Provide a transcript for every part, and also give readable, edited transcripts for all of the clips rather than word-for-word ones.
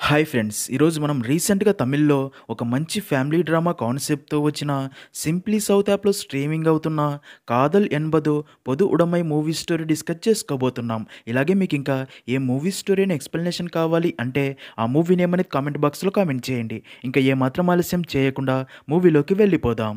Hi friends! ఈరోజు మనం రీసెంట్‌గా తమిళ్‌లో ఒక మంచి ఫ్యామిలీ డ్రామా కాన్సెప్ట్‌తో వచ్చిన 'సింప్లీ సౌత్' యాప్‌లో స్ట్రీమింగ్ అవుతున్న 'కాదల్ ఎన్బదు పొదు ఉడమై' మూవీ స్టోరీ డిస్కస్ చేసుకోబోతున్నాం. ఇలాగే మీకింకా ఏ మూవీ స్టోరీ అని ఎక్స్‌ప్లనేషన్ కావాలి అంటే ఆ మూవీ నేమ్ అనేది కామెంట్ బాక్స్‌లో కామెంట్ చేయండి. ఇంకా ఏమాత్రం ఆలస్యం చేయకుండా మూవీలోకి వెళ్ళిపోదాం.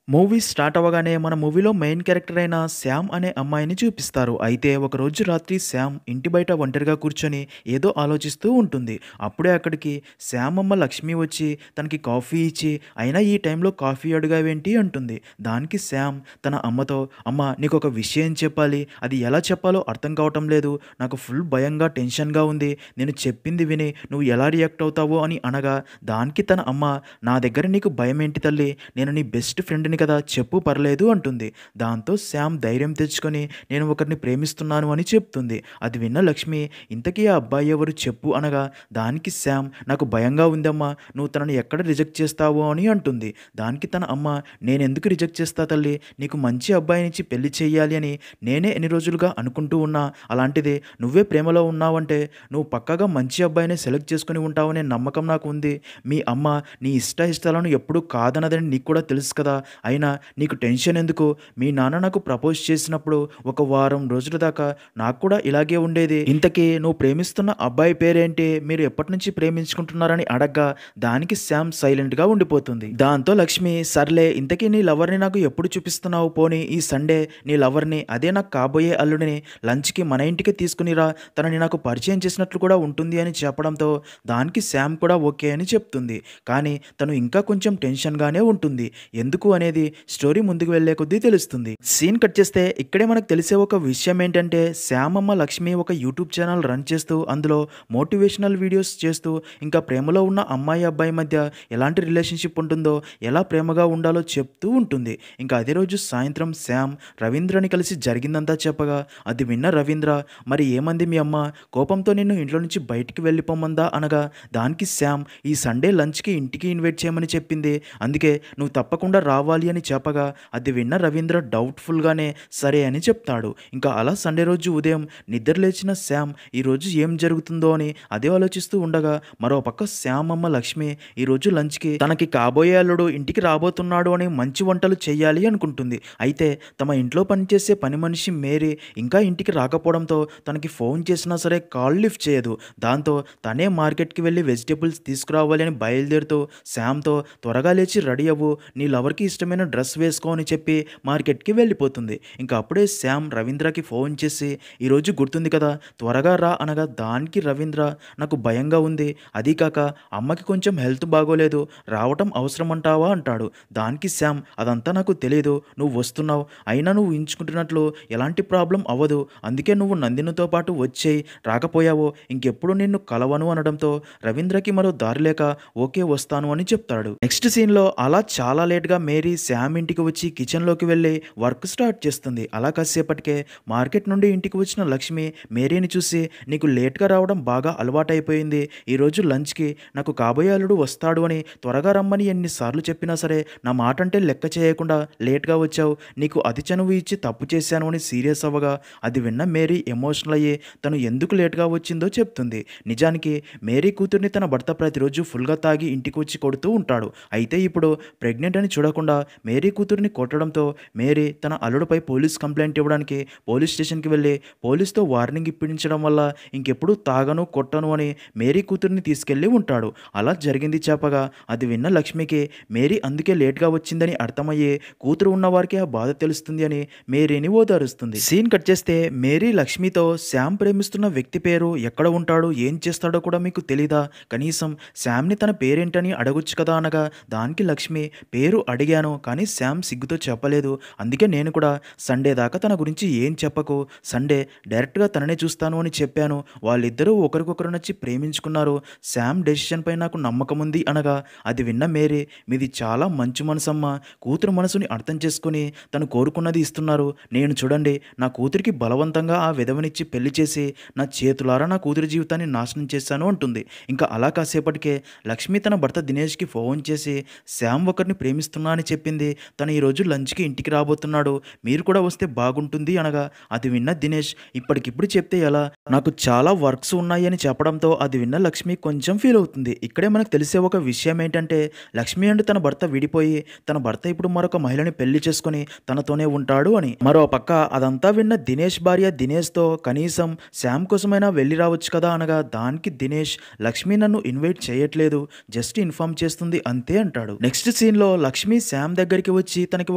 మూవీ స్టార్ట్ అవ్వగానే మన మూవీలో మెయిన్ క్యారెక్టర్ అయిన శ్యామ్ అనే అమ్మాయిని చూపిస్తారు. అయితే ఒకరోజు రాత్రి శ్యామ్ ఇంటి బయట ఒంటరిగా కూర్చొని ఏదో ఆలోచిస్తూ ఉంటుంది. అప్పుడే అక్కడికి శ్యామ్ అమ్మ లక్ష్మి వచ్చి తనకి కాఫీ ఇచ్చి, అయినా ఈ టైంలో కాఫీ అడిగావేంటి అంటుంది. దానికి శ్యామ్ తన అమ్మతో, అమ్మ నీకొక విషయం చెప్పాలి, అది ఎలా చెప్పాలో అర్థం కావటం లేదు, నాకు ఫుల్ భయంగా టెన్షన్గా ఉంది, నేను చెప్పింది విని నువ్వు ఎలా రియాక్ట్ అవుతావో అని అనగా, దానికి తన అమ్మ, నా దగ్గర నీకు భయం ఏంటి తల్లి, నేను నీ బెస్ట్ ఫ్రెండ్‌ని కదా చెప్పు పర్లేదు అంటుంది. దాంతో శ్యామ్ ధైర్యం తెచ్చుకొని నేను ఒకరిని ప్రేమిస్తున్నాను అని చెప్తుంది. అది విన్న లక్ష్మి, ఇంతకీ ఆ అబ్బాయి ఎవరు చెప్పు అనగా, దానికి శ్యామ్, నాకు భయంగా ఉందమ్మా, నువ్వు తనని ఎక్కడ రిజెక్ట్ చేస్తావో అని అంటుంది. దానికి తన అమ్మ, నేనెందుకు రిజెక్ట్ చేస్తా తల్లి, నీకు మంచి అబ్బాయినిచ్చి పెళ్లి చేయాలి అని నేనే ఎన్ని రోజులుగా అనుకుంటూ ఉన్నా, అలాంటిది నువ్వే ప్రేమలో ఉన్నావంటే నువ్వు పక్కాగా మంచి అబ్బాయినే సెలెక్ట్ చేసుకుని ఉంటావనే నమ్మకం నాకు ఉంది. మీ అమ్మ నీ ఇష్టాలను ఎప్పుడూ కాదనదని నీకు కూడా తెలుసు కదా, అయినా నీకు టెన్షన్ ఎందుకు, మీ నాన్న నాకు ప్రపోజ్ చేసినప్పుడు ఒక వారం రోజుల దాకా నాకు కూడా ఇలాగే ఉండేది, ఇంతకీ నువ్వు ప్రేమిస్తున్న అబ్బాయి పేరేంటి, మీరు ఎప్పటి నుంచి ప్రేమించుకుంటున్నారని అడగ్గా, దానికి శ్యామ్ సైలెంట్గా ఉండిపోతుంది. దాంతో లక్ష్మి, సర్లే ఇంతకీ నీ లవర్ని నాకు ఎప్పుడు చూపిస్తున్నావు, పోనీ ఈ సండే నీ లవర్ని, అదే నాకు కాబోయే అల్లుడిని లంచ్కి మన ఇంటికి తీసుకునిరా, తనని నాకు పరిచయం చేసినట్లు కూడా ఉంటుంది అని చెప్పడంతో దానికి శ్యామ్ కూడా ఓకే అని చెప్తుంది. కానీ తను ఇంకా కొంచెం టెన్షన్గానే ఉంటుంది. ఎందుకు అనేది స్టోరీ ముందుకు వెళ్లే కొద్దీ తెలుస్తుంది. సీన్ కట్ చేస్తే ఇక్కడే మనకు తెలిసే ఒక విషయం ఏంటంటే, శ్యామ్ అమ్మ లక్ష్మి ఒక యూట్యూబ్ ఛానల్ రన్ చేస్తూ అందులో మోటివేషనల్ వీడియోస్ చేస్తూ ఇంకా ప్రేమలో ఉన్న అమ్మాయి అబ్బాయి మధ్య ఎలాంటి రిలేషన్షిప్ ఉంటుందో, ఎలా ప్రేమగా ఉండాలో చెప్తూ ఉంటుంది. ఇంకా అదే రోజు సాయంత్రం శ్యామ్ రవీంద్రని కలిసి జరిగిందంతా చెప్పగా, అది విన్న రవీంద్ర, మరి ఏమంది మీ అమ్మ, కోపంతో నిన్ను ఇంట్లో నుంచి బయటికి వెళ్ళిపోమందా అనగా, దానికి శ్యామ్, ఈ సండే లంచ్కి ఇంటికి ఇన్వైట్ చేయమని చెప్పింది, అందుకే నువ్వు తప్పకుండా రావాలి అని చెప్పగా, అది విన్న రవీంద్ర డౌట్ఫుల్గానే సరే అని చెప్తాడు. ఇంకా అలా సండే రోజు ఉదయం నిద్ర లేచిన శ్యామ్ ఈరోజు ఏం జరుగుతుందో అని అదే ఆలోచిస్తూ ఉండగా, మరోపక్క శ్యామ్ అమ్మ లక్ష్మి ఈరోజు లంచ్కి తనకి కాబోయే అల్లుడు ఇంటికి రాబోతున్నాడు అని మంచి వంటలు చేయాలి అనుకుంటుంది. అయితే తమ ఇంట్లో పనిచేసే పని మనిషి మేరీ ఇంకా ఇంటికి రాకపోవడంతో తనకి ఫోన్ చేసినా సరే కాల్ లిఫ్ట్ చేయదు. దాంతో తనే మార్కెట్కి వెళ్ళి వెజిటేబుల్స్ తీసుకురావాలి అని బయలుదేరుతూ శ్యామ్తో, త్వరగా లేచి రెడీ అవ్వు, నీ లవర్కి ఇష్టమైన డ్రెస్ వేసుకో అని చెప్పి మార్కెట్కి వెళ్ళిపోతుంది. ఇంకా అప్పుడే శ్యామ్ రవీంద్రకి ఫోన్ చేసి, ఈరోజు గుర్తుంది కదా, త్వరగా రా అనగా, దానికి రవీంద్ర, నాకు భయంగా ఉంది, అదీ కాక అమ్మకి కొంచెం హెల్త్ బాగోలేదు, రావటం అవసరం అంటావా అంటాడు. దానికి శ్యామ్, అదంతా నాకు తెలియదు, నువ్వు వస్తున్నావు, అయినా నువ్వు ఎంచుకుంటున్నట్లు ఎలాంటి ప్రాబ్లం అవ్వదు, అందుకే నువ్వు నందినితో పాటు వచ్చేయి, రాకపోయావో ఇంకెప్పుడు నిన్ను కలవను అనడంతో రవీంద్రకి మరో దారి లేక ఓకే వస్తాను అని చెప్తాడు. నెక్స్ట్ సీన్లో అలా చాలా లేట్గా మేరీ శ్యామ్ ఇంటికి వచ్చి కిచెన్లోకి వెళ్ళి వర్క్ స్టార్ట్ చేస్తుంది. అలా కాసేపటికే మార్కెట్ నుండి ఇంటికి వచ్చిన లక్ష్మి మేరీని చూసి, నీకు లేట్గా రావడం బాగా అలవాటైపోయింది, ఈరోజు లంచ్కి నాకు కాబోయే అల్లుడు వస్తాడు అని త్వరగా రమ్మని ఎన్నిసార్లు చెప్పినా సరే నా మాట అంటే లెక్క చేయకుండా లేట్గా వచ్చావు, నీకు అతి చనువు ఇచ్చి తప్పు చేశాను అని సీరియస్ అవ్వగా, అది విన్న మేరీ ఎమోషనల్ అయ్యి తను ఎందుకు లేట్గా వచ్చిందో చెప్తుంది. నిజానికి మేరీ కూతుర్ని తన భర్త ప్రతిరోజు ఫుల్గా తాగి ఇంటికి వచ్చి కొడుతూ ఉంటాడు. అయితే ఇప్పుడు ప్రెగ్నెంట్ అని చూడకుండా మేరీ కూతుర్ని కొట్టడంతో మేరీ తన అల్లుడిపై పోలీస్ కంప్లైంట్ ఇవ్వడానికి పోలీస్ స్టేషన్కి వెళ్ళి పోలీస్తో వార్నింగ్ ఇప్పించడం వల్ల ఇంకెప్పుడు తాగను కొట్టను అని మేరీ కూతుర్ని తీసుకెళ్ళి ఉంటాడు. అలా జరిగింది చెప్పగా, అది విన్న లక్ష్మికి మేరీ అందుకే లేట్గా వచ్చిందని అర్థమయ్యే, కూతురు ఉన్నవారికి ఆ బాధ తెలుస్తుంది అని మేరీని ఓదారుస్తుంది. సీన్ కట్ చేస్తే మేరీ లక్ష్మితో, శ్యామ్ ప్రేమిస్తున్న వ్యక్తి పేరు, ఎక్కడ ఉంటాడు, ఏం చేస్తాడో కూడా మీకు తెలీదా, కనీసం శ్యామ్ని తన పేరేంటని అడగొచ్చు కదా అనగా, దానికి లక్ష్మి, పేరు అడిగాను కానీ శ్యామ్ సిగ్గుతో చెప్పలేదు, అందుకే నేను కూడా సండే దాకా తన గురించి ఏం చెప్పకు, సండే డైరెక్ట్గా తననే చూస్తాను అని చెప్పాను, వాళ్ళిద్దరూ ఒకరికొకరు నచ్చి ప్రేమించుకున్నారు, శ్యామ్ డెసిషన్ పై నాకు నమ్మకం ఉంది అనగా, అది విన్న మేరీ, మీది చాలా మంచి మనసమ్మ, కూతురు మనసుని అర్థం చేసుకుని తను కోరుకున్నది ఇస్తున్నారు, నేను చూడండి నా కూతురికి బలవంతంగా ఆ విధవనిచ్చి పెళ్లి చేసి నా చేతులారా నా కూతురి జీవితాన్ని నాశనం చేశాను అంటుంది. ఇంకా అలా కాసేపటికే లక్ష్మి తన భర్త దినేష్కి ఫోన్ చేసి, శ్యామ్ ఒకరిని ప్రేమిస్తున్నా అని చెప్పి చెప్పింది. తను ఈరోజు లంచ్‌కి ఇంటికి రాబోతున్నాడు. మీరు కూడా వస్తే బాగుంటుంది అనగా, అది విన్న దినేష్ ఇప్పటికిప్పుడు చెప్తే ఎలా? నాకు చాలా వర్క్స్ ఉన్నాయి అని చెప్పడంతో అది విన్న లక్ష్మి కొంచెం ఫీల్ అవుతుంది. ఇక్కడే మనకు తెలిసే ఒక విషయం ఏంటంటే లక్ష్మి అండ్ తన భర్త విడిపోయి తన భర్త ఇప్పుడు మరొక మహిళని పెళ్లి చేసుకొని తనతోనే ఉంటాడు అని. మరో పక్క అదంతా విన్న దినేష్ భార్య దినేష్‌తో కనీసం శ్యామ్ కోసమైనా వెళ్ళి రావచ్చు కదా అనగా, దానికి దినేష్ లక్ష్మి నన్ను ఇన్వైట్ చేయట్లేదు, జస్ట్ ఇన్ఫార్మ్ చేస్తుంది అంతే అంటాడు. నెక్స్ట్ సీన్‌లో లక్ష్మి శ్యామ్ దగ్గరికి వచ్చి తనకి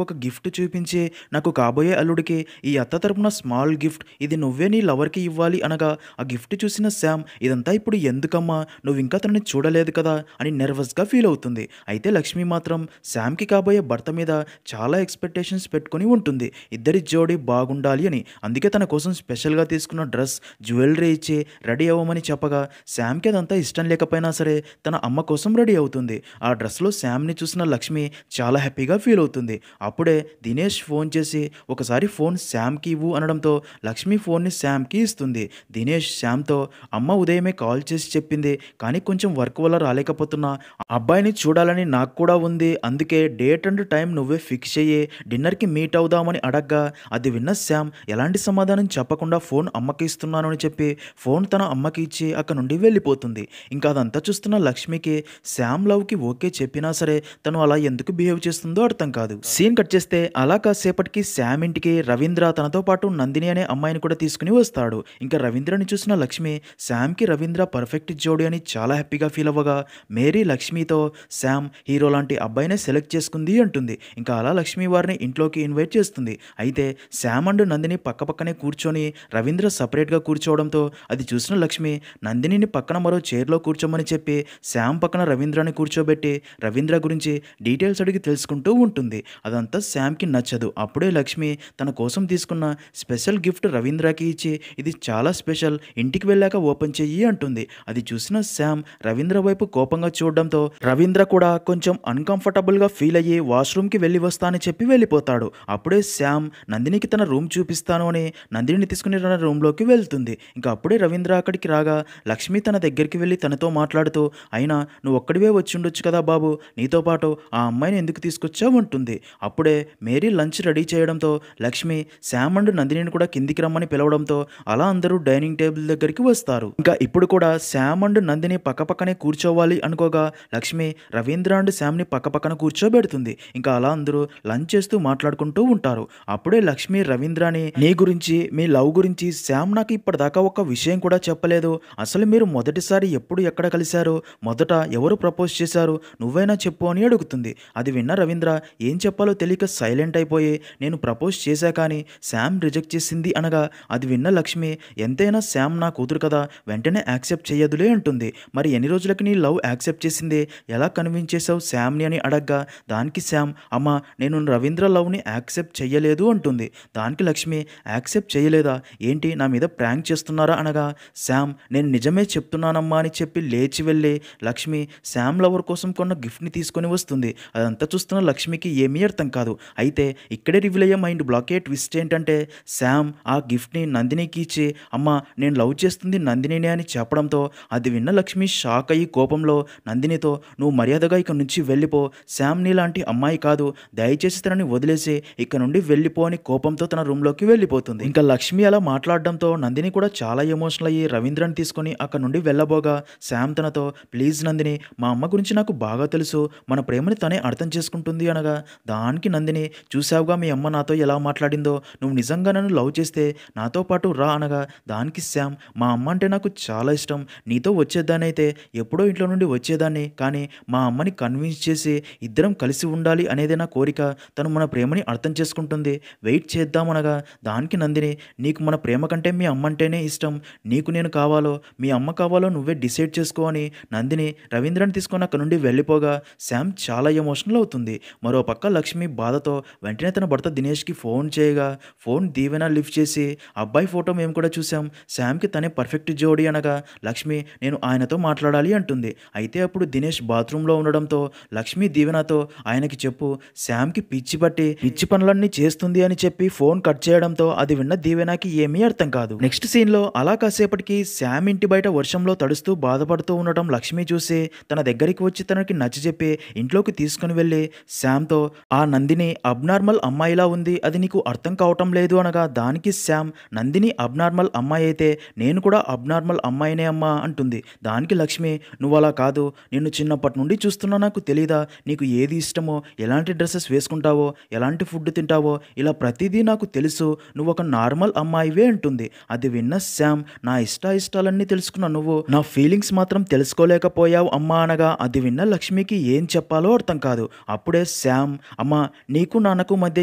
ఒక గిఫ్ట్ చూపించి, నాకు కాబోయే అల్లుడికి ఈ అత్త తరపున స్మాల్ గిఫ్ట్, ఇది నువ్వే నీ లవర్‌కి ఇవ్వాలి అనగా, ఆ గిఫ్ట్ చూసిన శ్యామ్ ఇదంతా ఇప్పుడు ఎందుకమ్మా, నువ్వు ఇంకా తనని చూడలేదు కదా అని నెర్వస్‌గా ఫీల్ అవుతుంది. అయితే లక్ష్మి మాత్రం శ్యామ్‌కి కాబోయే భర్త మీద చాలా ఎక్స్‌పెక్టేషన్స్ పెట్టుకొని ఉంటుంది. ఇద్దరి జోడీ బాగుండాలి అని. అందుకే తన కోసం స్పెషల్‌గా తీసుకున్న డ్రెస్, జ్యువెలరీ ఇచ్చి రెడీ అవ్వమని చెప్పగా, శ్యామ్‌కి అదంతా ఇష్టం లేకపోయినా సరే తన అమ్మ కోసం రెడీ అవుతుంది. ఆ డ్రెస్‌లో శ్యామ్‌ని చూసిన లక్ష్మి చాలా హ్యాపీగా ఫీల్ అవుతుంది. అప్పుడే దినేష్ ఫోన్ చేసి ఒకసారి ఫోన్ శ్యామ్‌కి ఇవ్వు అనడంతో లక్ష్మి ఫోన్ని శ్యామ్‌కి ఇస్తుంది. దినేష్ శ్యామ్‌తో అమ్మ ఉదయమే కాల్ చేసి చెప్పింది, కానీ కొంచెం వర్క్ వల్ల రాలేకపోతున్నా. అబ్బాయిని చూడాలని నాకు కూడా ఉంది. అందుకే డేట్ అండ్ టైం నువ్వే ఫిక్స్ చెయ్యి. డిన్నర్‌కి మీట్ అవుదామని అడగ్గా, అది విన్న శ్యామ్ ఎలాంటి సమాధానం చెప్పకుండా ఫోన్ అమ్మకి ఇస్తున్నాను అని చెప్పి ఫోన్ తన అమ్మకి ఇచ్చి అక్కడి నుండి వెళ్ళిపోతుంది. ఇంకా అదంతా చూస్తున్న లక్ష్మికి శ్యామ్ లవ్‌కి ఓకే చెప్పినా సరే తను అలా ఎందుకు బిహేవ్ చేస్తుందో అర్థం కాదు. సీన్ కట్ చేస్తే అలా కాసేపటికి శ్యామ్ ఇంటికి రవీంద్ర తనతో పాటు నందిని అనే అమ్మాయిని కూడా తీసుకుని వస్తాడు. ఇంకా రవీంద్రని చూసిన లక్ష్మి శ్యామ్‌కి రవీంద్ర పర్ఫెక్ట్ జోడీ అని చాలా హ్యాపీగా ఫీల్ అవ్వగా, మేరీ లక్ష్మితో శ్యామ్ హీరో లాంటి అబ్బాయినే సెలెక్ట్ చేసుకుంది అంటుంది. ఇంకా అలా లక్ష్మి వారిని ఇంట్లోకి ఇన్వైట్ చేస్తుంది. అయితే శ్యామ్ అండ్ నందిని పక్కపక్కనే కూర్చొని రవీంద్ర సపరేట్గా కూర్చోవడంతో అది చూసిన లక్ష్మి నందినిని పక్కన మరో చైర్లో కూర్చోమని చెప్పి శ్యామ్ పక్కన రవీంద్రని కూర్చోబెట్టి రవీంద్ర గురించి డీటెయిల్స్ అడిగి తెలుసుకుంటూ ఉంటుంది. అదంతా శ్యామ్‌కి నచ్చదు. అప్పుడే లక్ష్మి తన కోసం తీసుకున్న స్పెషల్ గిఫ్ట్ రవీంద్రకి ఇచ్చి, ఇది చాలా స్పెషల్, ఇంటికి వెళ్ళాక ఓపెన్ చెయ్యి అంటుంది. అది చూసిన శ్యామ్ రవీంద్ర వైపు కోపంగా చూడడంతో రవీంద్ర కూడా కొంచెం అన్‌కంఫర్టబుల్‌గా ఫీల్ అయ్యి వాష్‌రూమ్‌కి వెళ్ళి వస్తా అని చెప్పి వెళ్ళిపోతాడు. అప్పుడే శ్యామ్ నందినికి తన రూమ్ చూపిస్తాను అని నందినిని తీసుకుని తన రూమ్‌లోకి వెళ్తుంది. ఇంకా అప్పుడే రవీంద్ర అక్కడికి రాగా లక్ష్మి తన దగ్గరికి వెళ్ళి తనతో మాట్లాడుతూ, అయినా నువ్వు ఒక్కడివే వచ్చి ఉండొచ్చు కదా బాబు, నీతో పాటు ఆ అమ్మాయిని ఎందుకు తీసుకొచ్చావు అంటుంది. అప్పుడే మేరీ లంచ్ రెడీ చేయడంతో లక్ష్మి శ్యామ్ అండ్ నందినిని కూడా కిందికి రమ్మని పిలవడంతో అలా అందరూ డైనింగ్ టేబుల్ దగ్గరికి వస్తారు. ఇంకా ఇప్పుడు కూడా శ్యామ్ అండ్ నందిని పక్కపక్కనే కూర్చోవాలి అనుకోగా లక్ష్మి రవీంద్ర అండ్ శ్యామ్ని పక్కపక్కన కూర్చోబెడుతుంది. ఇంకా అలా అందరూ లంచ్ చేస్తూ మాట్లాడుకుంటూ ఉంటారు. అప్పుడే లక్ష్మి రవీంద్రని, నీ గురించి మీ లవ్ గురించి శ్యామ్ నాకు ఇప్పటిదాకా ఒక విషయం కూడా చెప్పలేదు, అసలు మీరు మొదటిసారి ఎప్పుడు ఎక్కడ కలిశారు, మొదట ఎవరు ప్రపోజ్ చేశారు, నువ్వైనా చెప్పు అని అడుగుతుంది. అది విన్న రవీంద్ర ఏం చెప్పాలో తెలియక సైలెంట్ అయిపోయి, నేను ప్రపోజ్ చేశా కానీ శ్యామ్ రిజెక్ట్ చేసింది అనగా, అది విన్న లక్ష్మి ఎంతైనా శ్యామ్ నా కూతురు కదా, వెంటనే యాక్సెప్ట్ చేయదులే అంటుంది. మరి ఎన్ని రోజులకి నీ లవ్ యాక్సెప్ట్ చేసింది, ఎలా కన్విన్స్ చేసావు శ్యామ్ని అని అడగ్గా, దానికి శ్యామ్ అమ్మ నేను రవీంద్ర లవ్ని యాక్సెప్ట్ చెయ్యలేదు అంటుంది. దానికి లక్ష్మి యాక్సెప్ట్ చేయలేదా ఏంటి, నా మీద ప్రాంక్ చేస్తున్నారా అనగా, శ్యామ్ నేను నిజమే చెప్తున్నానమ్మా అని చెప్పి లేచి వెళ్ళి లక్ష్మి శ్యామ్ లవర్ కోసం కొన్న గిఫ్ట్ని తీసుకొని వస్తుంది. అదంతా చూస్తున్న లక్ష్మికి ఏమీ అర్థం కాదు. అయితే ఇక్కడే రివీల్ అయ్యే మైండ్ బ్లాక్ అయ్యే ట్విస్ట్ ఏంటంటే, శ్యామ్ ఆ గిఫ్ట్ని నందినికి ఇచ్చి, అమ్మ నేను లవ్ చేస్తుంది నందినినే అని చెప్పడంతో అది విన్న లక్ష్మి షాక్ అయ్యి కోపంలో నందినితో, నువ్వు మర్యాదగా ఇక్కడ నుంచి వెళ్ళిపో, శ్యామ్ నీలాంటి అమ్మాయి కాదు, దయచేసి తనని వదిలేసి ఇక్కడ నుండి వెళ్ళిపో అని కోపంతో తన రూమ్లోకి వెళ్ళిపోతుంది. ఇంకా లక్ష్మి అలా మాట్లాడడంతో నందిని కూడా చాలా ఎమోషనల్ అయ్యి రవీంద్రని తీసుకొని అక్కడ నుండి వెళ్ళబోగా శ్యామ్ తనతో, ప్లీజ్ నందిని, మా అమ్మ గురించి నాకు బాగా తెలుసు, మన ప్రేమని తనే అర్థం చేసుకుంటుంది అనగా, దానికి నందిని, చూసావుగా మీ అమ్మ నాతో ఎలా మాట్లాడిందో, నువ్వు నిజంగా నన్ను లవ్ చేస్తే నాతో పాటు రా అనగా, దానికి శ్యామ్, మా అమ్మ అంటే నాకు చాలా ఇష్టం, నీతో వచ్చేదాన్ని అయితే ఎప్పుడో ఇంట్లో నుండి వచ్చేదాన్ని, కానీ మా అమ్మని కన్విన్స్ చేసి ఇద్దరం కలిసి ఉండాలి అనేదే నా కోరిక, తను మన ప్రేమని అర్థం చేసుకుంటుంది, వెయిట్ చేద్దామనగా, దానికి నందిని, నీకు మన ప్రేమ కంటే మీ అమ్మ అంటేనే ఇష్టం, నీకు నేను కావాలో మీ అమ్మ కావాలో నువ్వే డిసైడ్ చేసుకో అని నందిని రవీంద్రని తీసుకొని అక్కడ నుండి వెళ్ళిపోగా శ్యామ్ చాలా ఎమోషనల్ అవుతుంది. మరో పక్క లక్ష్మి బాధతో వెంటనే తన భర్త దినేష్కి ఫోన్ చేయగా ఫోన్ దీవెన లిఫ్ట్ చేసి, అబ్బాయి ఫోటో మేము కూడా చూసాం, శ్యామ్కి తనే పర్ఫెక్ట్ జోడీ అనగా లక్ష్మి నేను ఆయనతో మాట్లాడాలి అంటుంది. అయితే అప్పుడు దినేష్ బాత్రూంలో ఉండడంతో లక్ష్మి దీవెనతో, ఆయనకి చెప్పు శ్యామ్కి పిచ్చి పట్టి పిచ్చి పనులన్నీ చేస్తుంది అని చెప్పి ఫోన్ కట్ చేయడంతో అది విన్న దీవెనకి ఏమీ అర్థం కాదు. నెక్స్ట్ సీన్లో అలా కాసేపటికి శ్యామ్ ఇంటి బయట వర్షంలో తడుస్తూ బాధపడుతూ ఉండటం లక్ష్మి చూసి తన దగ్గరికి వచ్చి తనకి నచ్చజెప్పి ఇంట్లోకి తీసుకుని వెళ్ళి శ్యామ్‌తో "ఆ నందిని అబ్నార్మల్ అమ్మాయిలా ఉంది. అది నీకు అర్థం కావటం లేదు" అనగా దానికి శ్యామ్ "నందిని అబ్నార్మల్ అమ్మాయి అయితే నేను కూడా అబ్నార్మల్ అమ్మాయినే అమ్మా" అంటుంది. దానికి లక్ష్మి "నువ్వలా కాదు. నిన్ను చిన్నప్పటి నుండి చూస్తున్నా నాకు తెలీదా? నీకు ఏది ఇష్టమో, ఎలాంటి డ్రెసెస్ వేసుకుంటావో, ఎలాంటి ఫుడ్ తింటావో ఇలా ప్రతీదీ నాకు తెలుసు. నువ్వొక నార్మల్ అమ్మాయివే" అంటుంది. అది విన్న శ్యామ్ "నా ఇష్టాలన్నీ తెలుసుకున్న నువ్వు నా ఫీలింగ్స్ మాత్రం తెలుసుకోలేకపోయావు అమ్మా" అనగా అది విన్న లక్ష్మికి ఏం చెప్పాలో అర్థం కాదు. అప్పుడే శ్యామ్ "అమ్మా నీకు నాన్నకు మధ్య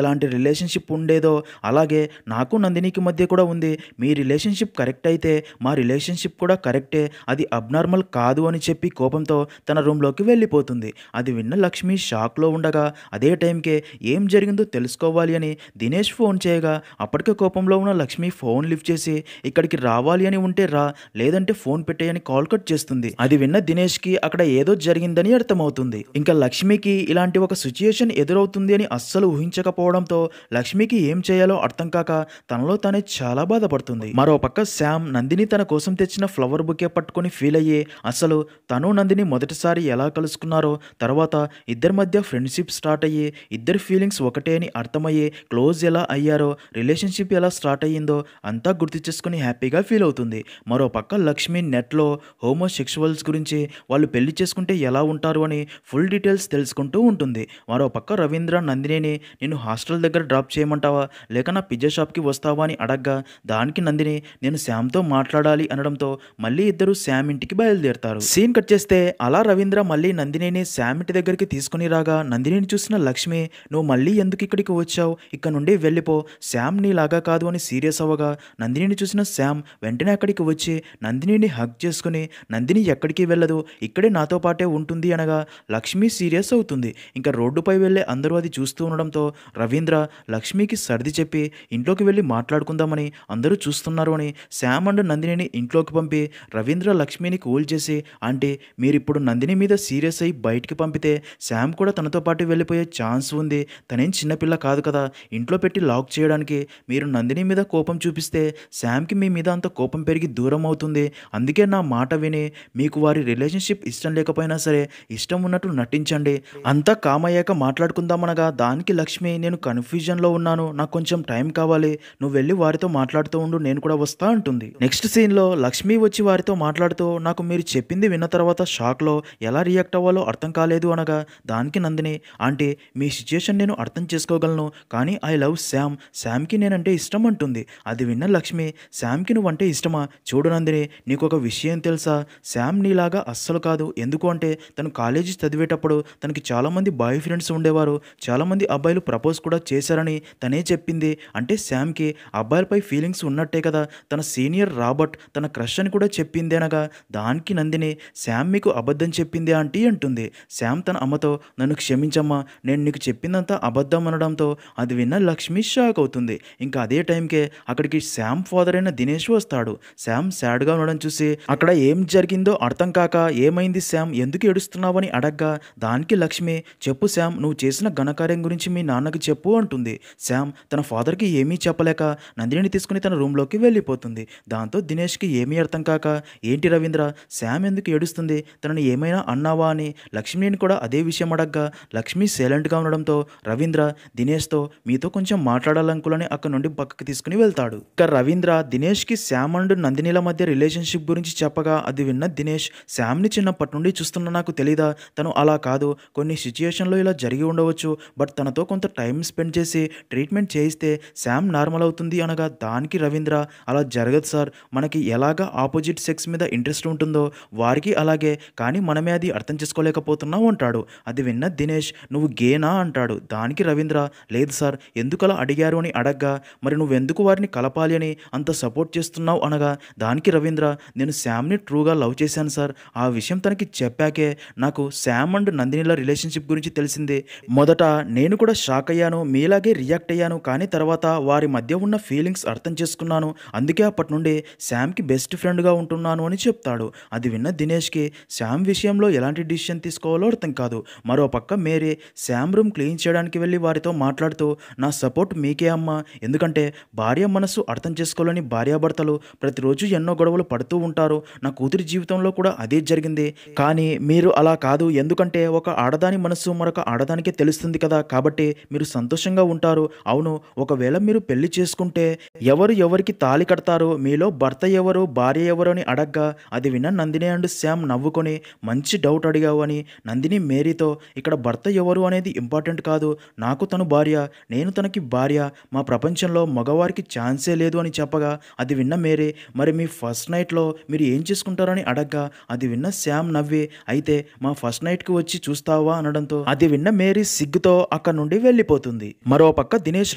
ఎలాంటి రిలేషన్‌షిప్ ఉండేదో అలాగే నాకు నందినికి మధ్య కూడా ఉంది. మీ రిలేషన్‌షిప్ కరెక్ట్ అయితే మా రిలేషన్‌షిప్ కూడా కరెక్టే. అది అబ్నార్మల్ కాదు" అని చెప్పి కోపంతో తన రూమ్‌లోకి వెళ్ళిపోతుంది. అది విన్న లక్ష్మి షాక్‌లో ఉండగా అదే టైంకే ఏం జరిగిందో తెలుసుకోవాలి అని దినేష్ ఫోన్ చేయగా అప్పటికే కోపంలో ఉన్న లక్ష్మి ఫోన్ లిఫ్ట్ చేసి "ఇక్కడికి రావాలి అని ఉంటే రా, లేదంటే ఫోన్ పెట్టేయని" కాల్ కట్ చేస్తుంది. అది విన్న దినేష్‌కి అక్కడ ఏదో జరిగిందని అర్థమవుతుంది. ఇంకా లక్ష్మికి ఇలాంటి ఒక సిచ్యుయేషన్ ఎదురవుతుంది అని అస్సలు ఊహించకపోవడంతో లక్ష్మికి ఏం చేయాలో అర్థం కాక తనలో తానే చాలా బాధపడుతుంది. మరోపక్క శ్యామ్ నందిని తన కోసం తెచ్చిన ఫ్లవర్ బుకే పట్టుకొని ఫీల్ అయ్యి అసలు తను నందిని మొదటిసారి ఎలా కలుసుకున్నారో, తర్వాత ఇద్దరి మధ్య ఫ్రెండ్షిప్ స్టార్ట్ అయ్యి ఇద్దరి ఫీలింగ్స్ ఒకటే అని అర్థమయ్యి క్లోజ్ ఎలా అయ్యారో, రిలేషన్షిప్ ఎలా స్టార్ట్ అయ్యిందో అంతా గుర్తు చేసుకుని హ్యాపీగా ఫీల్ అవుతుంది. మరోపక్క లక్ష్మి నెట్లో హోమోసెక్షువల్స్ గురించి, వాళ్ళు పెళ్లి చేసుకుంటే ఎలా ఉంటారు అని ఫుల్ డీటెయిల్స్ తెలుసుకుంటూ ఉంటుంది. మరోపక్క రవీంద్ర నందినిని "నిన్ను హాస్టల్ దగ్గర డ్రాప్ చేయమంటావా, లేక నా పిజ్జా షాప్‌కి వస్తావా" అని అడగ్గా దానికి నందిని "నేను శ్యామ్‌తో మాట్లాడాలి" అనడంతో మళ్ళీ ఇద్దరు శ్యామ్ ఇంటికి బయలుదేరతారు. సీన్ కట్ చేస్తే అలా రవీంద్ర మళ్ళీ నందినిని శ్యామ్ ఇంటి దగ్గరికి తీసుకుని రాగా నందినిని చూసిన లక్ష్మి "నువ్వు మళ్ళీ ఎందుకు ఇక్కడికి వచ్చావు? ఇక్కడ నుండి వెళ్ళిపో. శ్యామ్ నీలాగా కాదు" అని సీరియస్ అవ్వగా నందినిని చూసిన శ్యామ్ వెంటనే అక్కడికి వచ్చి నందినిని హగ్ చేసుకుని "నందిని ఎక్కడికి వెళ్ళదు, ఇక్కడే నాతో పాటే ఉంటుంది" అనగా లక్ష్మి సీరియస్ అవుతుంది. ఇంకా రోడ్డుపై వెళ్ళే అందరూ అది చూస్తూ ఉండడంతో రవీంద్ర లక్ష్మికి సర్ది చెప్పి ఇంట్లోకి వెళ్ళి మాట్లాడుకుందామని అందరూ చూస్తున్నారు అని శ్యామ్ అండ్ నందినిని ఇంట్లోకి పంపి రవీంద్ర లక్ష్మిని కూల్ చేసి "ఆంటీ మీరిప్పుడు నందిని మీద సీరియస్ అయ్యి బయటికి పంపితే శ్యామ్ కూడా తనతో పాటు వెళ్ళిపోయే ఛాన్స్ ఉంది. తనేం చిన్నపిల్ల కాదు కదా, ఇంట్లో పెట్టి లాక్ చేయడానికి మీరు నందిని మీద కోపం చూపిస్తే శ్యామ్కి మీ మీద అంత కోపం పెరిగి దూరం అవుతుంది. అందుకే నా మాట విని మీకు వారి రిలేషన్షిప్ ఇష్టం లేకపోయినా సరే ఇష్టం ఉన్నట్టు నటించండి. అంతా కామయ్యాక మాట్లాడుకుందామనగా దానికి లక్ష్మి "నేను కన్ఫ్యూజన్లో ఉన్నాను, నాకు కొంచెం టైం కావాలి, నువ్వు వెళ్ళి వారితో మాట్లాడుతూ ఉండు, నేను కూడా వస్తా" అంటుంది. నెక్స్ట్ సీన్లో లక్ష్మి వచ్చి వారితో మాట్లాడుతూ "నాకు మీరు చెప్పింది విన్న తర్వాత షాక్లో ఎలా రియాక్ట్ అవ్వాలో అర్థం కాలేదు" అనగా దానికి నందిని "ఆంటీ మీ సిచ్యుయేషన్ నేను అర్థం చేసుకోగలను, కానీ ఐ లవ్ శ్యామ్, శ్యామ్కి నేనంటే ఇష్టం" అంటుంది. అది విన్న లక్ష్మి "శ్యామ్కి నువ్వంటే ఇష్టమా? చూడు నందిని, నీకు ఒక విషయం తెలుసా, శ్యామ్ నీలాగా అస్సలు కాదు. ఎందుకు అంటే తను కాలేజీ చదివేటప్పుడు తనకి చాలామంది బాయ్ ఫ్రెండ్స్ ఉండేవారు, చాలామంది అబ్బాయిలు ప్రపోజ్ కూడా చేశారని తనే చెప్పింది. అంటే శ్యామ్కి అబ్బాయిలపై ఫీలింగ్స్ ఉన్నట్టే కదా, తన సీనియర్ రాబర్ట్ తన క్రష్ అని కూడా చెప్పింది" అనగా దానికి నందిని "శ్యామ్ మీకు అబద్ధం చెప్పిందే ఆంటీ" అంటుంది. శ్యామ్ తన అమ్మతో "నన్ను క్షమించమ్మా, నేను నీకు చెప్పిందంతా అబద్ధం" అనడంతో అది విన్న లక్ష్మి షాక్ అవుతుంది. ఇంకా అదే టైంకే అక్కడికి శ్యామ్ ఫాదర్ అయిన దినేష్ వస్తాడు. శ్యామ్ సాడ్గా ఉండడం చూసి అక్కడ ఏం జరిగిందో అర్థం కాక "ఏమైంది శ్యామ్, ఎందుకు ఏడుస్తున్నావని" అడగ్గా దానికి లక్ష్మి "చెప్పు శ్యామ్, నువ్వు చేసిన ఘనకార్యం గురించి మీ నాన్నకి చెప్పు" అంటుంది. శ్యామ్ తన ఫాదర్కి ఏమీ చెప్పలేక నందినిని తీసుకుని తన రూమ్లోకి వెళ్ళిపోతుంది. దాంతో దినేష్కి ఏమీ అర్థం కాక "ఏంటి రవీంద్ర, శ్యామ్ ఎందుకు ఏడుస్తుంది, తనని ఏమైనా అన్నావా" అని లక్ష్మిని కూడా అదే విషయం అడగ్గా లక్ష్మి సైలెంట్గా ఉండడంతో రవీంద్ర దినేష్తో "మీతో కొంచెం మాట్లాడాలనుకోలని" అక్కడ నుండి పక్కకి తీసుకుని వెళ్తాడు. ఇక రవీంద్ర దినేష్కి శ్యామ్ అండ్ నందినిల మధ్య రిలేషన్షిప్ గురించి చెప్పగా అది విన్న దినేష్ "శ్యామ్ని చిన్నప్పటి నుండి చూస్తున్నా, నాకు తెలీదా, తను అలా కాదు, కొన్ని సిచ్యుయేషన్లో ఇలా జరిగి ఉండవచ్చు, బట్ తనతో కొంత టైం స్పెండ్ చేసి ట్రీట్మెంట్ చేయిస్తే శ్యామ్ నార్మల్ అవుతుంది" అనగా దానికి రవీంద్ర "అలా జరగదు సార్, మనకి ఎలాగా ఆపోజిట్ సెక్స్ మీద ఇంట్రెస్ట్ ఉంటుందో వారికి అలాగే, కానీ మనమే అది అర్థం చేసుకోలేకపోతున్నాం" అంటాడు. అది విన్న దినేష్ "నువ్వు గేనా" అంటాడు. దానికి రవీంద్ర "లేదు సార్, ఎందుకు అలా అడిగారు" అని అడగ్గా "మరి నువ్వెందుకు వారిని కలపాలి అని అంత సపోర్ట్ చేస్తున్నావు" అనగా దానికి రవీంద్ర "నేను శ్యామ్ని ట్రూగా లవ్ చేశాను సార్, ఆ విషయం తనకి చెప్పాకే నాకు శ్యామ్ అండ్ నందినిల రిలేషన్షిప్ గురించి తెలిసింది. మొదట నేను కూడా షాక్ అయ్యాను, మీలాగే రియాక్ట్ అయ్యాను, కానీ తర్వాత వారి మధ్య ఉన్న ఫీలింగ్స్ అర్థం చేసుకున్నాను, అందుకే అప్పటి నుండి శ్యామ్కి బెస్ట్ ఫ్రెండ్గా ఉంటున్నాను" అని చెప్తాడు. అది విన్న దినేష్కి శ్యామ్ విషయంలో ఎలాంటి డిసిషన్ తీసుకోవాలో అర్థం కాదు. మరోపక్క మేరీ శ్యామ్ రూమ్ క్లీన్ చేయడానికి వెళ్ళి వారితో మాట్లాడుతూ "నా సపోర్ట్ మీకే అమ్మా, ఎందుకంటే భార్య మనసు అర్థం చేసుకోలేని భార్యాభర్తలు ప్రతిరోజు ఎన్నో గొడవలు పడుతూ ఉంటారు, నా కూతురి జీవితంలో కూడా అదే జరిగింది, కానీ మీరు అలా కాదు, ఎందుకంటే ఒక ఆడదాని మనసు మరొక ఒక ఆడదానికే తెలుస్తుంది కదా! కాబట్టి మీరు సంతోషంగా ఉంటారు. అవును, ఒకవేళ మీరు పెళ్లి చేసుకుంటే ఎవరు ఎవరికి తాళి కడతారు? మీలో భర్త ఎవరు? భార్య ఎవరు? అని అడగ్గా అది విన్న నందిని అండ్ శ్యామ్ నవ్వుకొని మంచి డౌట్ అడిగావు అని నందిని మేరీతో ఇక్కడ భర్త ఎవరు అనేది ఇంపార్టెంట్ కాదు. నాకు తను భార్య, నేను తనకి భార్య. మా ప్రపంచంలో మగవారికి ఛాన్సే లేదు అని చెప్పగా అది విన్న మేరీ మరి మీ ఫస్ట్ నైట్‌లో మీరు ఏం చేసుకుంటారని అడగ్గా అది విన్న శ్యామ్ నవ్వి అయితే మా ఫస్ట్ నైట్‌కి వచ్చి చూస్తావా అనడంతో అది విన్న మేరీ సిగ్గుతో అక్కడి నుండి వెళ్ళిపోతుంది. మరోపక్క దినేష్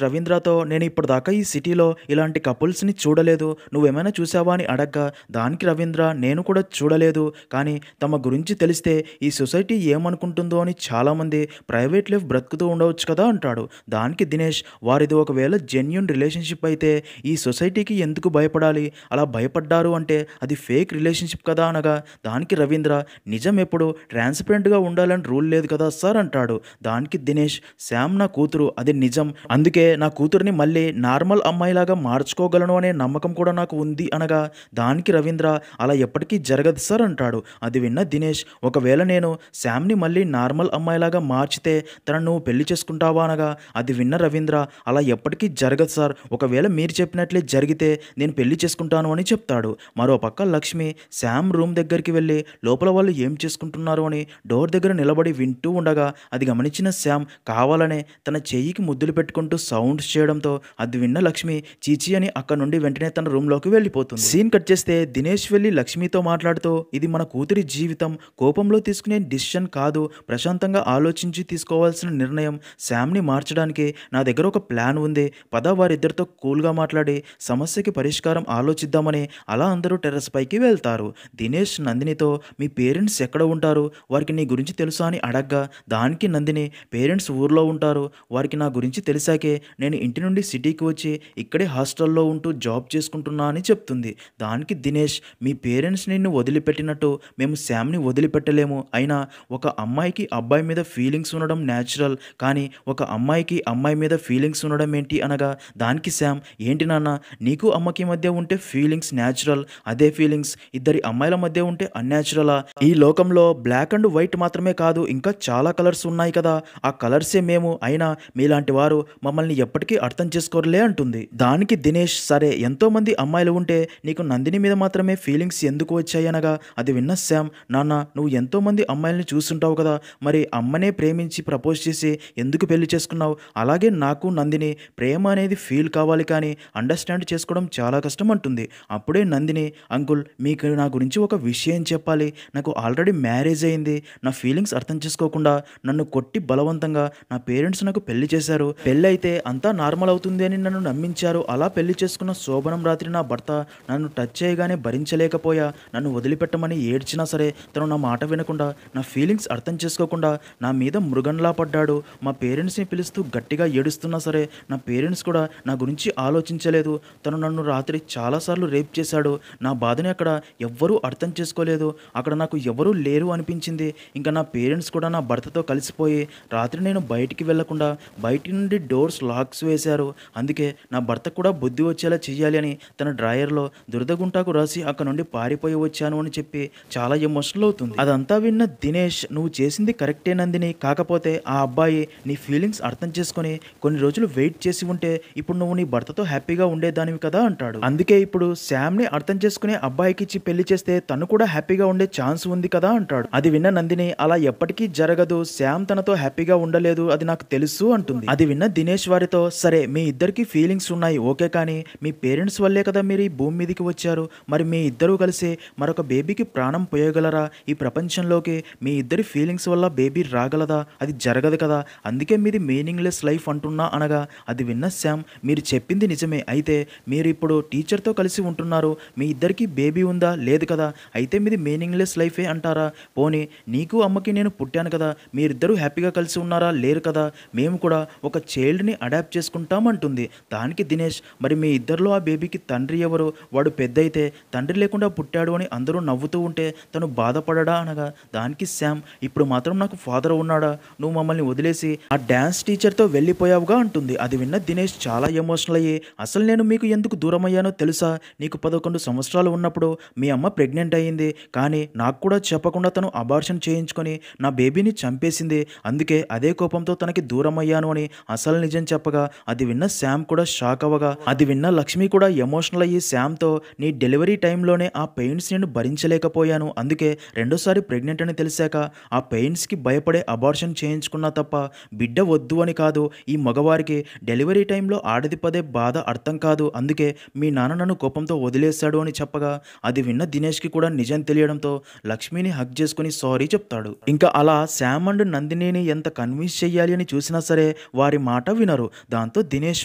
రవీంద్రతో నేను ఇప్పటిదాకా ఈ సిటీలో ఇలాంటి కపుల్స్‌ని చూడలేదు. నువ్వేమైనా చూసావా అని అడగ్గా దానికి రవీంద్ర నేను కూడా చూడలేదు. కానీ తమ గురించి తెలిస్తే ఈ సొసైటీ ఏమనుకుంటుందో అని చాలామంది ప్రైవేట్ లైఫ్ బ్రతుకుతూ ఉండవచ్చు కదా అంటాడు. దానికి దినేష్ వారిది ఒకవేళ జెన్యూన్ రిలేషన్‌షిప్ అయితే ఈ సొసైటీకి ఎందుకు భయపడాలి? అలా భయపడ్డారు అంటే అది ఫేక్ రిలేషన్‌షిప్ కదా అనగా దానికి రవీంద్ర నిజం ఎప్పుడు ట్రాన్స్‌పరెంట్‌గా ఉండాలని రూల్ లేదు కదా సార్ అంటాడు. దానికి దినేష్ శ్యామ్ నా కూతురు, అది నిజం. అందుకే నా కూతురిని మళ్ళీ నార్మల్ అమ్మాయిలాగా మార్చుకోగలను అనే నమ్మకం కూడా నాకు ఉంది అనగా దానికి రవీంద్ర అలా ఎప్పటికీ జరగదు సార్ అంటాడు. అది విన్న దినేష్ ఒకవేళ నేను శ్యామ్‌ని మళ్ళీ నార్మల్ అమ్మాయిలాగా మార్చితే తనను నువ్వు పెళ్లి చేసుకుంటావా అనగా అది విన్న రవీంద్ర అలా ఎప్పటికీ జరగదు సార్. ఒకవేళ మీరు చెప్పినట్లే జరిగితే నేను పెళ్లి చేసుకుంటాను అని చెప్తాడు. మరోపక్క లక్ష్మి శ్యామ్ రూమ్ దగ్గరికి వెళ్ళి లోపల వాళ్ళు ఏం చేసుకుంటున్నారు అని డోర్ దగ్గర నిలబడి వింటూ ఉండగా అది గమనించిన శ్యామ్ కావాలనే తన చెయ్యికి ముద్దులు పెట్టుకుంటూ సౌండ్స్ చేయడంతో అది విన్న లక్ష్మి చీచి అని అక్కడ నుండి వెంటనే తన రూమ్లోకి వెళ్ళిపోతుంది. సీన్ కట్ చేస్తే దినేష్ వెళ్ళి లక్ష్మితో మాట్లాడుతూ ఇది మన కూతురి జీవితం, కోపంలో తీసుకునే డిసిషన్ కాదు, ప్రశాంతంగా ఆలోచించి తీసుకోవాల్సిన నిర్ణయం. శ్యామ్ని మార్చడానికి నా దగ్గర ఒక ప్లాన్ ఉంది, పద వారిద్దరితో కూల్గా మాట్లాడి సమస్యకి పరిష్కారం ఆలోచిద్దామని అలా అందరూ టెర్రస్ పైకి వెళ్తారు. దినేష్ నందినితో మీ పేరెంట్స్ ఎక్కడ ఉంటారు, వారికి నీ గురించి తెలుసా అని అడగ్గా దానికి నందిని పేరెంట్స్ ఊర్లో ఉంటారు, వారికి నా గురించి తెలిసాకే నేను ఇంటి నుండి సిటీకి వచ్చి ఇక్కడే హాస్టల్లో ఉంటూ జాబ్ చేసుకుంటున్నా అని చెప్తుంది. దానికి దినేష్ మీ పేరెంట్స్ నిన్ను వదిలిపెట్టినట్టు మేము శ్యామ్ని వదిలిపెట్టలేము. అయినా ఒక అమ్మాయికి అబ్బాయి మీద ఫీలింగ్స్ ఉండడం న్యాచురల్, కానీ ఒక అమ్మాయికి అమ్మాయి మీద ఫీలింగ్స్ ఉండడం ఏంటి అనగా దానికి శ్యామ్ ఏంటి నాన్న, నీకు అమ్మకి మధ్య ఉంటే ఫీలింగ్స్ న్యాచురల్, అదే ఫీలింగ్స్ ఇద్దరి అమ్మాయిల మధ్య ఉంటే అన్యాచురలా? ఈ లోకంలో బ్లాక్ అండ్ వైట్ మాత్రమే కాదు ఇంకా చాలా కలర్స్ ఉన్నాయి కదా, ఆ కలర్సే మేము. అయినా మీలాంటి వారు మమ్మల్ని ఎప్పటికీ అర్థం చేసుకోరులే అంటుంది. దానికి దినేష్ సరే ఎంతో మంది అమ్మాయిలు ఉంటే నీకు నందిని మీద మాత్రమే ఫీలింగ్స్ ఎందుకు వచ్చాయి అనగా అది విన్న శ్యామ్ నాన్న నువ్వు ఎంతో మంది అమ్మాయిల్ని చూస్తుంటావు కదా, మరి అమ్మనే ప్రేమించి ప్రపోజ్ చేసి ఎందుకు పెళ్లి చేసుకున్నావు? అలాగే నాకు నందిని ప్రేమ అనేది ఫీల్ కావాలి కానీ అండర్స్టాండ్ చేసుకోవడం చాలా కష్టం అంటుంది. అప్పుడే నందిని అంకుల్ మీకు నా గురించి ఒక విషయం చెప్పాలి, నాకు ఆల్రెడీ మ్యారేజ్ అయింది, నా ఫీలింగ్స్ అర్థం చేసుకోకుండా నన్ను కొట్టి బలవంతంగా నా పేరెంట్స్ నాకు పెళ్లి చేశారు, పెళ్ళి అయితే అంతా నార్మల్ అవుతుంది అని నన్ను నమ్మించారు. అలా పెళ్లి చేసుకున్న శోభనం రాత్రి నా భర్త నన్ను టచ్ చేయగానే భరించలేకపోయా, నన్ను వదిలిపెట్టమని ఏడ్చినా సరే తను నా మాట వినకుండా నా ఫీలింగ్స్ అర్థం చేసుకోకుండా నా మీద మృగంలా పడ్డాడు. మా పేరెంట్స్ని పిలుస్తూ గట్టిగా ఏడుస్తున్నా సరే నా పేరెంట్స్ కూడా నా గురించి ఆలోచించలేదు. తను నన్ను రాత్రి చాలాసార్లు రేప్ చేశాడు. నా బాధని అక్కడ ఎవ్వరూ అర్థం చేసుకోలేదు, అక్కడ నాకు ఎవరూ లేరు అనిపించింది. ఇంకా నా పేరెంట్స్ కూడా నా భర్తతో కలిసిపోయి రాత్రి నేను బయటికి వెళ్లకుండా బయటి నుండి డోర్స్ లాక్స్ వేశారు. అందుకే నా భర్త కూడా బుద్ధి వచ్చేలా చెయ్యాలి అని తన డ్రాయర్లో దురదగుంటాకు రాసి అక్కడ నుండి పారిపోయి వచ్చాను అని చెప్పి చాలా ఎమోషనల్ అవుతుంది. అదంతా విన్న దినేష్ నువ్వు చేసింది కరెక్టే నందిని, కాకపోతే ఆ అబ్బాయి నీ ఫీలింగ్స్ అర్థం చేసుకొని కొన్ని రోజులు వెయిట్ చేసి ఉంటే ఇప్పుడు నువ్వు నీ భర్తతో హ్యాపీగా ఉండేదానివి కదా అంటాడు. అందుకే ఇప్పుడు శ్యామ్ని అర్థం చేసుకునే అబ్బాయికి ఇచ్చి పెళ్లి చేస్తే తను కూడా హ్యాపీగా ఉండే ఛాన్స్ ఉంది కదా అంటాడు. అది విన్న నందిని అలా ఎప్పటికీ జరగదు, శ్యామ్ తనతో హ్యాపీగా ఉండలేదు, అది నాకు తెలుసు అంటుంది. అది విన్న దినేష్ వారితో సరే మీ ఇద్దరికి ఫీలింగ్స్ ఉన్నాయి ఓకే, కానీ మీ పేరెంట్స్ వల్లే కదా మీరు ఈ భూమి మీదకి వచ్చారు, మరి మీ ఇద్దరు కలిసి మరొక బేబీకి ప్రాణం పోయగలరా? ఈ ప్రపంచంలోకి మీ ఇద్దరి ఫీలింగ్స్ వల్ల బేబీ రాగలదా? అది జరగదు కదా, అందుకే మీది మీనింగ్లెస్ లైఫ్ అంటున్నా అనగా అది విన్న శ్యామ్ మీరు చెప్పింది నిజమే, అయితే మీరు ఇప్పుడు టీచర్తో కలిసి ఉంటున్నారు, మీ ఇద్దరికి బేబీ ఉందా? లేదు కదా, అయితే మీది మీనింగ్లెస్ లైఫే అంటారా? పోనీ నీకు అమ్మకి నేను పుట్టాను కదా, మీరిద్దరూ హ్యాపీగా కలిసి ఉన్నారా? లేరు కదా, మేము కూడా ఒక చైల్డ్ని అడాప్ట్ చేసుకుంటాం అంటుంది. దానికి దినేష్ మరి మీ ఇద్దరిలో ఆ బేబీకి తండ్రి ఎవరు? వాడు పెద్ద అయితే తండ్రి లేకుండా పుట్టాడు అని అందరూ నవ్వుతూ ఉంటే తను బాధపడడా అనగా దానికి శ్యామ్ ఇప్పుడు మాత్రం నాకు ఫాదర్ ఉన్నాడా, నువ్వు మమ్మల్ని వదిలేసి ఆ డ్యాన్స్ టీచర్తో వెళ్ళిపోయావుగా అంటుంది. అది విన్న దినేష్ చాలా ఎమోషనల్ అయ్యి అసలు నేను మీకు ఎందుకు దూరం అయ్యానో తెలుసా, నీకు 11 సంవత్సరాలు ఉన్నప్పుడు మీ అమ్మ ప్రెగ్నెంట్ అయ్యింది, కానీ నాకు కూడా చెప్పకుండా తను అబార్షన్ చేయించుకొని నా బేబీని చంపేసింది. ఉంటుంది. అందుకే అదే కోపంతో తనకి దూరమయ్యాను అని అసలు నిజం చెప్పగా అది విన్న శ్యామ్ కూడా షాక్ అవ్వగా అది విన్న లక్ష్మి కూడా ఎమోషనల్ అయ్యి శ్యామ్‌తో నీ డెలివరీ టైంలోనే ఆ పెయిన్స్ నేను భరించలేకపోయాను. అందుకే రెండోసారి ప్రెగ్నెంట్ అని తెలిసాక ఆ పెయిన్స్‌కి భయపడే అబార్షన్ చేయించుకున్నా తప్ప బిడ్డ వద్దు అని కాదు. ఈ మగవారికి డెలివరీ టైంలో ఆడది పడే బాధ అర్థం కాదు. అందుకే మీ నాన్న నన్ను కోపంతో వదిలేశాడు అని చెప్పగా అది విన్న దినేష్‌కి కూడా నిజం తెలియడంతో లక్ష్మిని హగ్ చేసుకొని సారీ చెప్తాడు. ఇంకా అలా శ్యామ్ అండ్ నందినిని ఎంత కన్విన్స్ చెయ్యాలి అని చూసినా సరే వారి మాట వినరు. దాంతో దినేష్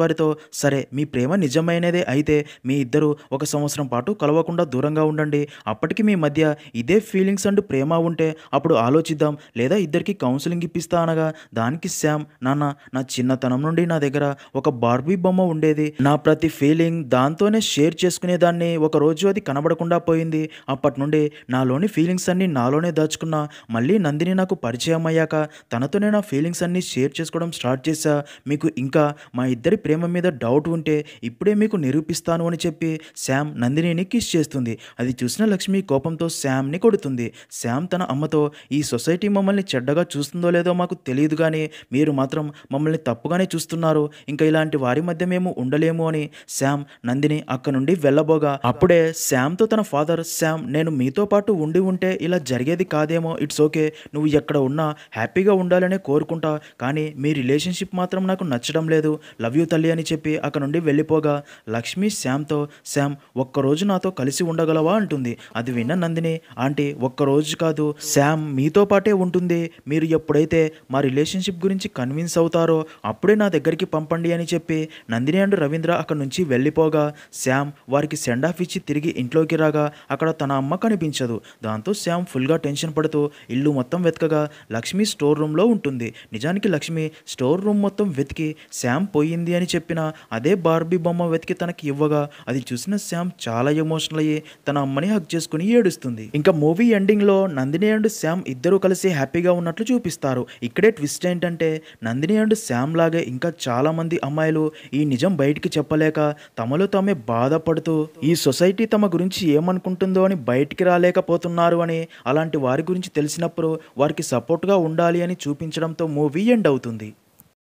వారితో సరే మీ ప్రేమ నిజమైనదే అయితే మీ ఇద్దరు ఒక సంవత్సరం పాటు కలవకుండా దూరంగా ఉండండి. అప్పటికి మీ మధ్య ఇదే ఫీలింగ్స్ అండ్ ప్రేమ ఉంటే అప్పుడు ఆలోచిద్దాం లేదా ఇద్దరికి కౌన్సిలింగ్ ఇప్పిస్తా అనగా దానికి శ్యామ్ నాన్న నా చిన్నతనం నుండి నా దగ్గర ఒక బార్బీ బొమ్మ ఉండేది. నా ప్రతి ఫీలింగ్ దాంతోనే షేర్ చేసుకునేదాన్ని. ఒకరోజు అది కనబడకుండా పోయింది. అప్పటి నుండి నాలోని ఫీలింగ్స్ అన్నీ నాలోనే దాచుకున్నా. మళ్ళీ నందిని నాకు పరిచయం అయ్యాక తనతోనే నా ఫీలింగ్స్ అన్నీ షేర్ చేసుకోవడం స్టార్ట్ చేశా. మీకు ఇంకా మా ఇద్దరి ప్రేమ మీద డౌట్ ఉంటే ఇప్పుడే మీకు నిరూపిస్తాను అని చెప్పి శ్యామ్ నందినిని కిస్ చేస్తుంది. అది చూసిన లక్ష్మి కోపంతో శ్యామ్ని కొడుతుంది. శ్యామ్ తన అమ్మతో ఈ సొసైటీ మమ్మల్ని చెడ్డగా చూస్తుందో లేదో మాకు తెలియదు కానీ మీరు మాత్రం మమ్మల్ని తప్పుగానే చూస్తున్నారు. ఇంకా ఇలాంటి వారి మధ్య మేము ఉండలేము అని శ్యామ్ నందిని అక్కడి నుండి వెళ్ళబోగా అప్పుడే శ్యామ్తో తన ఫాదర్ శ్యామ్ నేను మీతో పాటు ఉండి ఉంటే ఇలా జరిగేది కాదేమో. ఇట్స్ ఓకే, నువ్వు ఎక్కడ ఉన్నా హ్యాపీగా ఉండాలనే కోరుకుంటా. కానీ మీ రిలేషన్షిప్ మాత్రం నాకు నచ్చడం లేదు. లవ్ యూ తల్లి అని చెప్పి అక్కడ నుండి వెళ్ళిపోగా లక్ష్మి శ్యామ్తో శ్యామ్ ఒక్కరోజు నాతో కలిసి ఉండగలవా అంటుంది. అది విన్న నందిని ఆంటీ ఒక్కరోజు కాదు శ్యామ్ మీతో పాటే ఉంటుంది. మీరు ఎప్పుడైతే మా రిలేషన్షిప్ గురించి కన్విన్స్ అవుతారో అప్పుడే నా దగ్గరికి పంపండి అని చెప్పి నందిని అండ్ రవీంద్ర అక్కడి నుంచి వెళ్ళిపోగా శ్యామ్ వారికి సెండ్ ఆఫ్ ఇచ్చి తిరిగి ఇంట్లోకి రాగా అక్కడ తన అమ్మ కనిపించదు. దాంతో శ్యామ్ ఫుల్గా టెన్షన్ పడుతూ ఇల్లు మొత్తం వెతకగా లక్ష్మి స్టోర్ రూమ్లో ఉంటుంది. నిజానికి లక్ష్మి స్టోర్ రూమ్ మొత్తం వెతికి శ్యామ్ పోయింది అని చెప్పిన అదే బార్బీ బొమ్మ వెతికి తనకి ఇవ్వగా అది చూసిన శ్యామ్ చాలా ఎమోషనల్ అయ్యి తన అమ్మని హగ్ చేసుకుని ఏడుస్తుంది. ఇంకా మూవీ ఎండింగ్లో నందిని అండ్ శ్యామ్ ఇద్దరూ కలిసి హ్యాపీగా ఉన్నట్లు చూపిస్తారు. ఇక్కడే ట్విస్ట్ ఏంటంటే నందిని అండ్ శ్యామ్ లాగే ఇంకా చాలా మంది అమ్మాయిలు ఈ నిజం బయటికి చెప్పలేక తమలో తామే బాధపడుతూ ఈ సొసైటీ తమ గురించి ఏమనుకుంటుందో అని బయటికి రాలేకపోతున్నారు అని అలాంటి వారి గురించి తెలిసినప్పుడు వారికి సపోర్ట్గా ఉండాలి అని చూపించడంతో మూవీ ఎండ్ అవుతుంది.